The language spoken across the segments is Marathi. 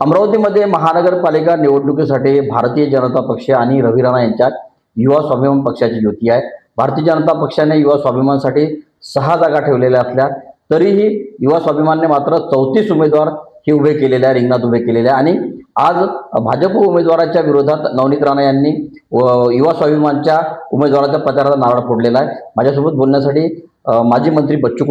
अमरावतीमध्ये महानगरपालिका निवडणुकीसाठी भारतीय जनता पक्ष आणि रवी राणा यांच्यात युवा स्वाभिमान पक्षाची युती आहे। भारतीय जनता पक्षाने युवा स्वाभिमानसाठी 6 जागा ठेवलेल्या असल्या तरीही युवा स्वाभिमानने मात्र 34 उमेदवार हे उभे केलेले आहे, रिंगणात उभे केलेले आहे। आणि आज भाजप उमेदवाराच्या विरोधात नवनीत राणा यांनी युवा स्वाभिमानच्या उमेदवाराच्या प्रचाराचा नारळ फोडलेला आहे। माझ्यासोबत बोलण्यासाठी माजी मंत्री बच्चू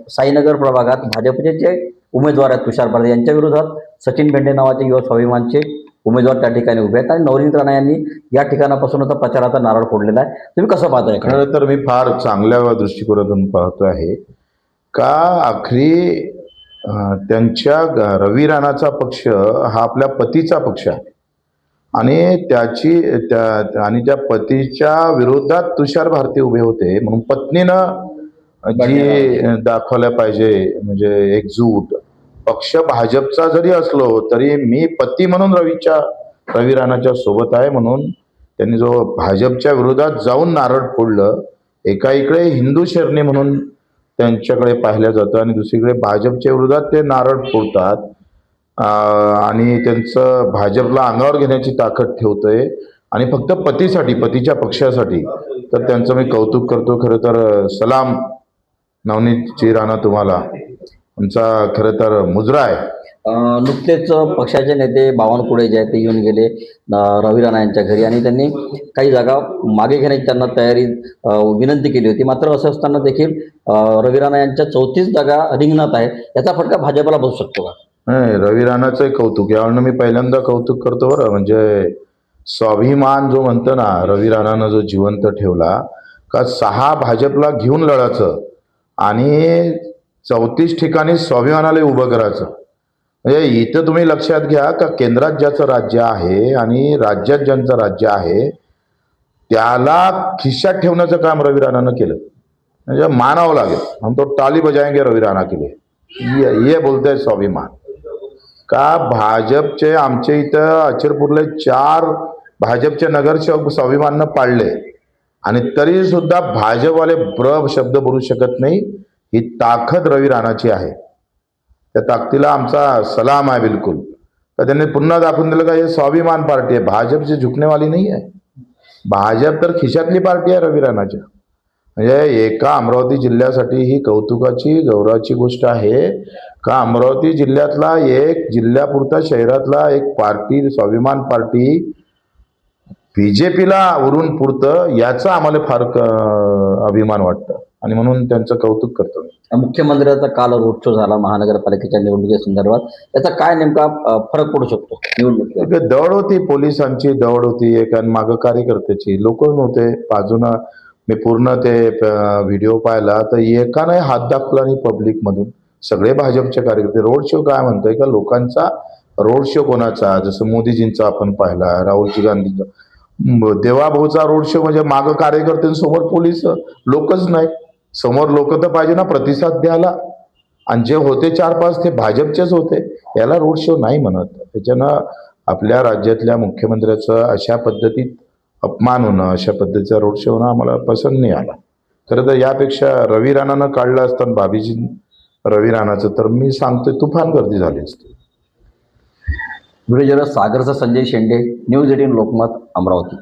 साईनगर प्रभागात भाजपचे जे उमेदवार आहेत तुषार पारधी यांच्या विरोधात सचिन भेंडे नावाचे युवा स्वाभिमानचे उमेदवार त्या ठिकाणी उभे आहेत आणि नवनीत राणा यांनी या ठिकाणापासून आता प्रचाराचा नारळ फोडलेला आहे। तुम्ही कसं पाहताय? खरं तर मी फार चांगल्या दृष्टिकोनातून पाहतो आहे का आखरी त्यांच्या रवी राणाचा पक्ष हा आपल्या पतीचा पक्ष आहे आणि त्या पतीच्या विरोधात तुषार भारती उभे होते म्हणून पत्नीनं जी दाखवल्या पाहिजे म्हणजे एकजूट पक्ष भाजपचा जरी असलो तरी मी पती म्हणून रवी राणाच्या सोबत आहे म्हणून त्यांनी जो भाजपच्या विरोधात जाऊन नारळ फोडलं। एका इकडे हिंदू शरणी म्हणून त्यांच्याकडे पाहिलं जातं आणि दुसरीकडे भाजपच्या विरोधात ते नारळ फोडतात आणि त्यांचं भाजपला अंगावर घेण्याची ताकद ठेवतंय आणि फक्त पतीसाठी पतीच्या पक्षासाठी। तर त्यांचं मी कौतुक करतो। खरं तर सलाम नवनीतजी राणा, तुम्हाला आमचा खरं तर मुजरा आहे। नुकतेच पक्षाचे नेते बावनकुळे जे आहेत ते येऊन गेले रवी राणा यांच्या घरी आणि त्यांनी काही जागा मागे घेण्याची त्यांना विनंती केली होती। मात्र असं असताना देखील रवी राणा यांच्या 34 जागा रिंगणात आहे, याचा फटका भाजपला बसू शकतो का? नाही, रवी राणाचं कौतुक यावरनं मी पहिल्यांदा कौतुक करतो बरं। म्हणजे स्वाभिमान जो म्हणतो ना, रवी राणानं जो जिवंत ठेवला का 6 भाजपला घेऊन लढायचं आणि 34 ठिकाणी स्वाभिमानाला उभं करायचं। म्हणजे इथं तुम्ही लक्षात घ्या का केंद्रात ज्याचं राज्य आहे आणि राज्यात ज्यांचं राज्य आहे त्याला खिशात ठेवण्याचं काम रवी राणानं केलं। म्हणजे मानावं लागेल, हम तो टाली बजाएंगे रवी राणा के लिए, ये बोलते स्वाभिमान का। भाजपचे आमचे इथं अचरपूरले 4 भाजपचे नगरसेवक स्वाभिमाननं पाडले आणि तरी सुद्धा भाजपवाले शब्द बोलू शकत नाही। ही ताकद रवी राणाची आहे, त्या ताकदीला आमचा सलाम आहे बिलकुल। तर त्यांनी पुन्हा दाखवून दिलं का हे स्वाभिमान पार्टी आहे, भाजपची झुकणेवाली नाही आहे। भाजप तर खिशातली पार्टी आहे रवी राणाच्या। म्हणजे एका अमरावती जिल्ह्यासाठी ही कौतुकाची गौरवाची गोष्ट आहे का अमरावती जिल्ह्यातला एक जिल्ह्यापुरता शहरातला एक पार्टी स्वाभिमान पार्टी बीजेपीला उरून पुरतं, याचा आम्हाला फार अभिमान वाटतं आणि म्हणून त्यांचं कौतुक करतो। मुख्यमंत्र्यांचा काल रोड शो झाला महानगरपालिकेच्या निवडणुकीसंदर्भात, याचा काय नेमका फरक पडू शकतो? निवडणुकीत दौड होती, पोलिसांची दौड होती, एक मागं कार्यकर्त्याची, लोक नव्हते बाजूनं। मी पूर्ण ते व्हिडिओ पाहिला तर एकाने हात दाखवला नाही पब्लिक मधून, सगळे भाजपचे कार्यकर्ते। रोड शो काय म्हणतोय का लोकांचा रोड शो कोणाचा, जसं मोदीजींचा आपण पाहिला, राहुलजी गांधींचा, देवाभाऊचा रोड शो म्हणजे मागं कार्यकर्त्यांसमोर पोलीस, लोकच नाही समोर। लोक तर पाहिजे ना प्रतिसाद द्यायला, आणि जे होते 4-5 ते भाजपचेच होते, याला रोड शो नाही म्हणत। त्याच्यानं आपल्या राज्यातल्या मुख्यमंत्र्याचं अशा पद्धतीत अपमान होणं, अशा पद्धतीचा रोड शो होणं आम्हाला पसंत नाही आला। खरं तर यापेक्षा रवी राणानं काढलं असतं भाभीजी रवी राणाचं तर मी सांगतोय तुफान गर्दी झाली असती। व्हिडिओ जर्नलिस्ट सागरचा संजय शेंडे, न्यूज 18 लोकमत, अमरावती।